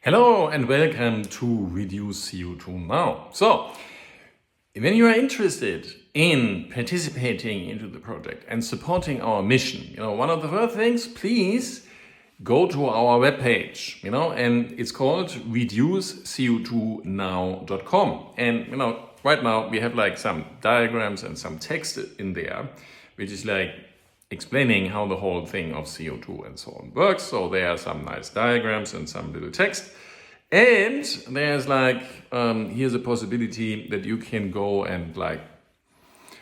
Hello and welcome to Reduce CO2 Now. So, when you are interested in participating into the project and supporting our mission, one of the first things, please go to our webpage, and it's called reduceco2now.com. And, right now we have like some diagrams and some text in there, which is like explaining how the whole thing of CO2 and so on works. So there are some nice diagrams and some little text. And there's like, here's a possibility that you can go and like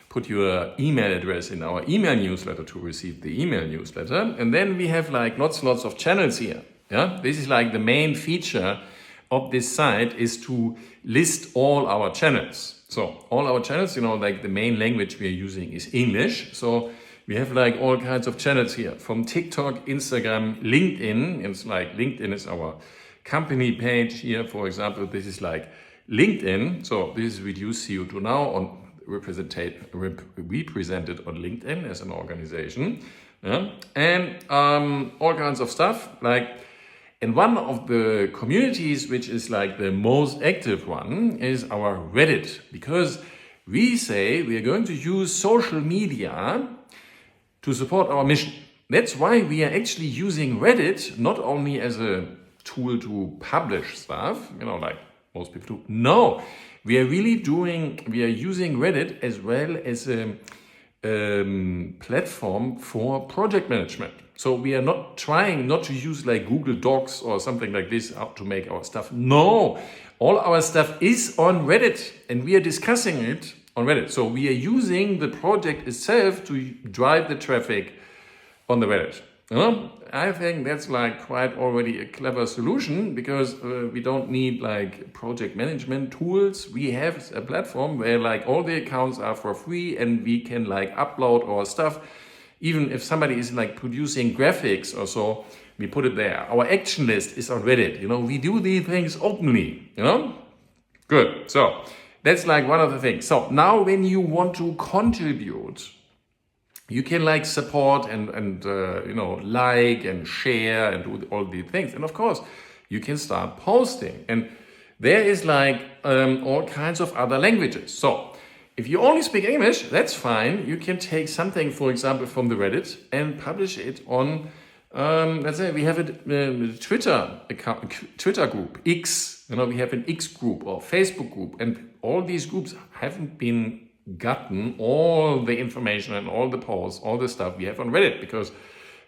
put your email address in our email newsletter to receive the email newsletter. And then we have like lots of channels here. Yeah, this is like the main feature of this site is to list all our channels. So all our channels, like the main language we are using is English. So we have like all kinds of channels here from TikTok, Instagram, LinkedIn. It's like LinkedIn is our company page here. For example, this is like LinkedIn. So this is Reduce CO2 Now represented on LinkedIn as an organization. Yeah? And all kinds of stuff like. And one of the communities which is like the most active one is our Reddit, because we say we are going to use social media to support our mission. That's why we are actually using Reddit not only as a tool to publish stuff, like most people do. No, we are using Reddit as well as a platform for project management. So we are not trying not to use like Google Docs or something like this to make our stuff. No, all our stuff is on Reddit and we are discussing it on Reddit. So we are using the project itself to drive the traffic on the Reddit. I think that's like quite already a clever solution, because we don't need like project management tools. We have a platform where like all the accounts are for free and we can like upload our stuff. Even if somebody is like producing graphics or so, we put it there. Our action list is on Reddit. We do these things openly, Good. So that's like one of the things. So now when you want to contribute, you can like support and like and share and do all these things. And of course, you can start posting. And there is like all kinds of other languages. So if you only speak English, that's fine. You can take something, for example, from the Reddit and publish it on, let's say we have a Twitter account, Twitter group, X. We have an X group or Facebook group. And all these groups haven't been gotten all the information and all the posts, all the stuff we have on Reddit, because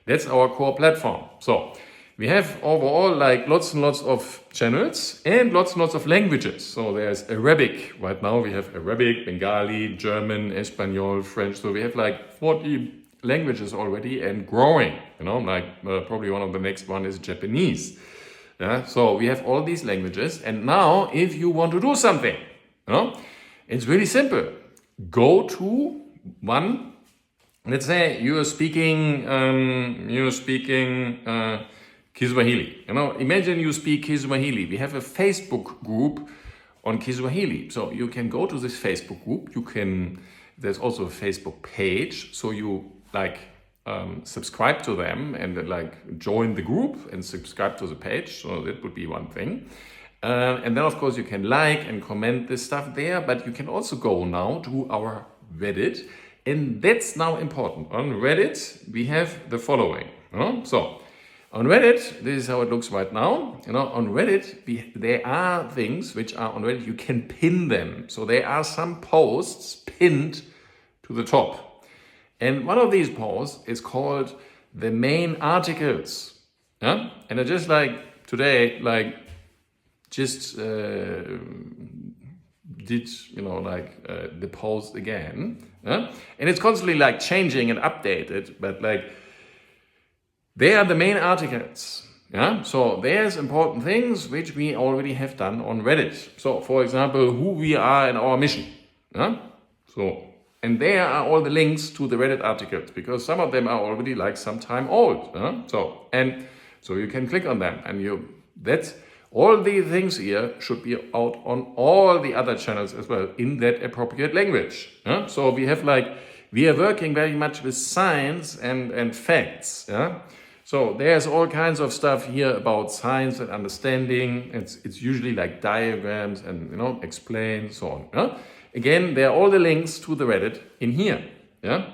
that's our core platform. So we have overall like lots and lots of channels and lots of languages. So there's Arabic. Right now we have Arabic, Bengali, German, Espanol, French. So we have like 40 languages already and growing, probably one of the next one is Japanese. Yeah. So we have all these languages. And now if you want to do something, it's really simple. Go to one, let's say you're speaking Kiswahili. Imagine you speak Kiswahili. We have a Facebook group on Kiswahili. So you can go to this Facebook group. There's also a Facebook page. So you like subscribe to them and like join the group and subscribe to the page. So that would be one thing. And then of course you can like and comment this stuff there, but you can also go now to our Reddit. And that's now important. On Reddit, we have the following. So on Reddit, this is how it looks right now. On Reddit, there are things which are on Reddit, you can pin them. So there are some posts pinned to the top. And one of these posts is called the main articles. Yeah? And I just like today, just did, the post again. Yeah? And it's constantly like changing and updated, but like, they are the main articles. Yeah. So there's important things which we already have done on Reddit. So for example, who we are in our mission. Yeah. So, and there are all the links to the Reddit articles, because some of them are already like some time old. Yeah? So you can click on them and all these things here should be out on all the other channels as well in that appropriate language. Yeah? So we are working very much with science and facts. Yeah? So there's all kinds of stuff here about science and understanding. It's usually like diagrams and, you know, explain, so on. Yeah? Again, there are all the links to the Reddit in here. Yeah.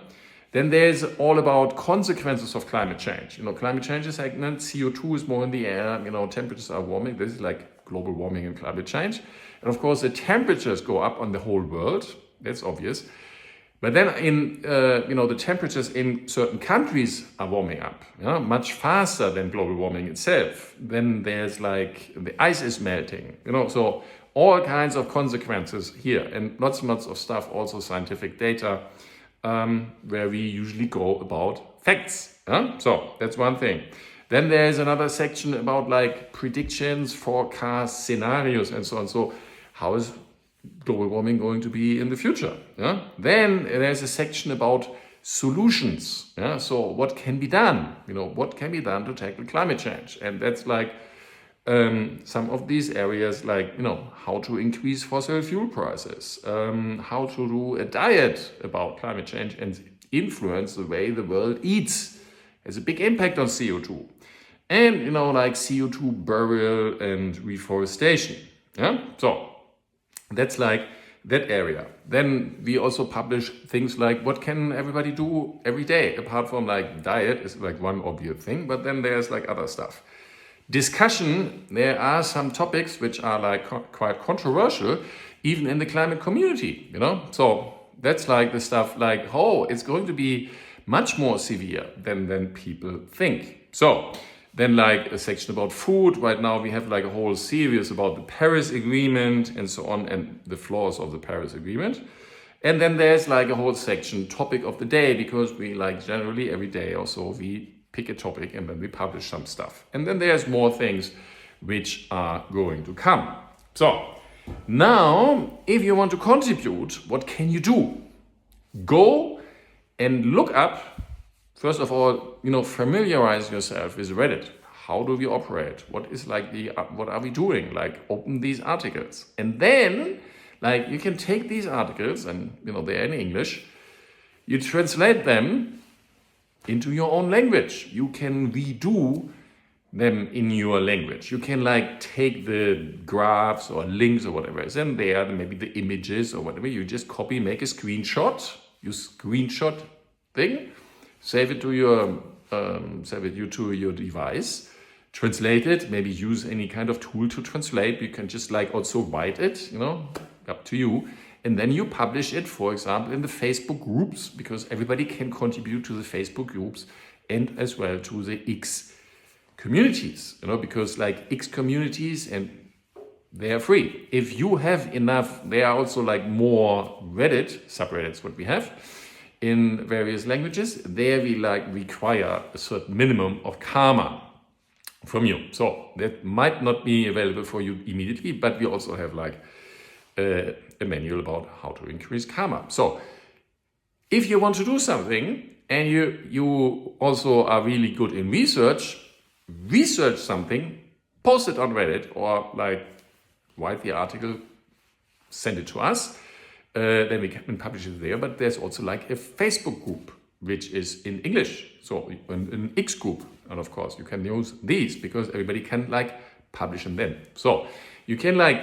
Then there's all about consequences of climate change. You know, climate change is like, CO2 is more in the air, you know, temperatures are warming. This is like global warming and climate change. And of course, the temperatures go up on the whole world. That's obvious. But then the temperatures in certain countries are warming up, much faster than global warming itself. Then there's like the ice is melting, so all kinds of consequences here and lots and lots of stuff, also scientific data, where we usually go about facts. So that's one thing. Then there's another section about like predictions, forecasts, scenarios, and so on. So how is global warming going to be in the future? Then there's a section about solutions. So what can be done? What can be done to tackle climate change? And that's like some of these areas, like how to increase fossil fuel prices, how to do a diet about climate change and influence the way the world eats. Has a big impact on CO2. And like CO2 burial and reforestation. So that's like that area. Then we also publish things like what can everybody do every day, apart from like diet is like one obvious thing, but then there's like other stuff. Discussion, there are some topics which are like quite controversial, even in the climate community, So that's like the stuff like, it's going to be much more severe than people think. So then like a section about food. Right now we have like a whole series about the Paris Agreement and so on, and the flaws of the Paris Agreement. And then there's like a whole section, topic of the day, because we like generally every day or so we pick a topic and then we publish some stuff. And then there's more things which are going to come. So now, if you want to contribute, what can you do? Go and look up. First of all, familiarize yourself with Reddit. How do we operate? What is like what are we doing? Like open these articles. And then like you can take these articles and they're in English. You translate them into your own language. You can redo them in your language. You can like take the graphs or links or whatever is in there, maybe the images or whatever. You just copy, make a screenshot. Use screenshot thing. Save it to your device, translate it, maybe use any kind of tool to translate. You can just like also write it, up to you. And then you publish it, for example, in the Facebook groups, because everybody can contribute to the Facebook groups and as well to the X communities, because like X communities and they are free. If you have enough, there are also like more Reddit subreddits, what we have in various languages. There we like require a certain minimum of karma from you. So that might not be available for you immediately, but we also have like a manual about how to increase karma. So if you want to do something and you also are really good in research something, post it on Reddit or like write the article, send it to us. Then we can publish it there, but there's also like a Facebook group, which is in English. So an X group. And of course you can use these because everybody can like publish them then. So you can like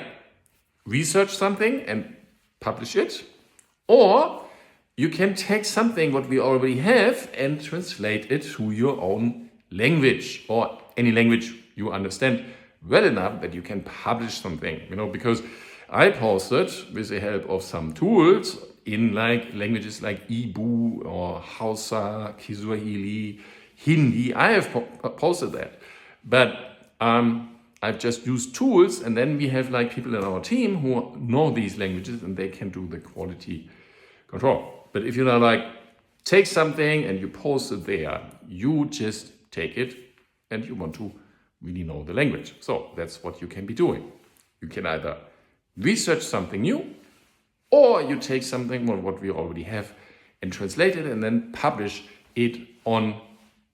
research something and publish it, or you can take something what we already have and translate it to your own language or any language you understand well enough that you can publish something, because I posted with the help of some tools in like languages like Ibu or Hausa, Kiswahili, Hindi. I have posted that, but I've just used tools, and then we have like people in our team who know these languages and they can do the quality control. But if you now like take something and you post it there, you just take it and you want to really know the language. So that's what you can be doing. You can either research something new, or you take something what we already have and translate it and then publish it on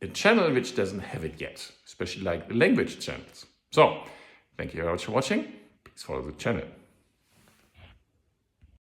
a channel which doesn't have it yet, especially like the language channels. So thank you very much for watching. Please follow the channel.